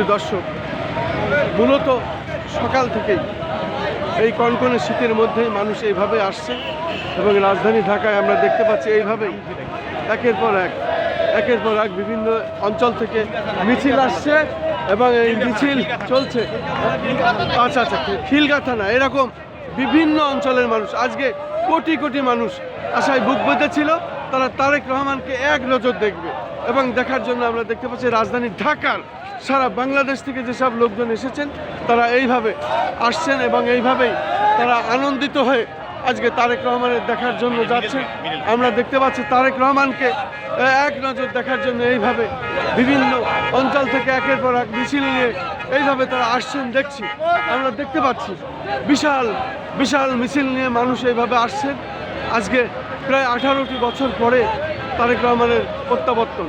সুপ্রিয় দর্শক, মূলত সকাল থেকেই এই কনকনে শীতের মধ্যেই মানুষ এইভাবে আসছে এবং রাজধানী ঢাকায় আমরা দেখতে পাচ্ছি এইভাবেই একের পর এক বিভিন্ন অঞ্চল থেকে মিছিল আসছে এবং এই মিছিল চলছে। আচ্ছা, খিলগাথা না, এরকম বিভিন্ন অঞ্চলের মানুষ আজকে কোটি কোটি মানুষ আশায় বুক বেঁধেছিল তারা তারেক রহমানকে এক নজর দেখবে এবং দেখার জন্য আমরা দেখতে পাচ্ছি রাজধানী ঢাকার সারা বাংলাদেশ থেকে যেসব লোকজন এসেছেন তারা এইভাবে আসছেন এবং এইভাবেই তারা আনন্দিত হয়ে আজকে তারেক রহমানের দেখার জন্য যাচ্ছেন। আমরা দেখতে পাচ্ছি তারেক রহমানকে এক নজর দেখার জন্য এইভাবে বিভিন্ন অঞ্চল থেকে একের পর এক মিছিল নিয়ে এইভাবে তারা আসছেন দেখছি। আমরা দেখতে পাচ্ছি বিশাল বিশাল মিছিল নিয়ে মানুষ এইভাবে আসছেন। আজকে প্রায় 18টি বছর পরে তারেক রহমানের প্রত্যাবর্তন।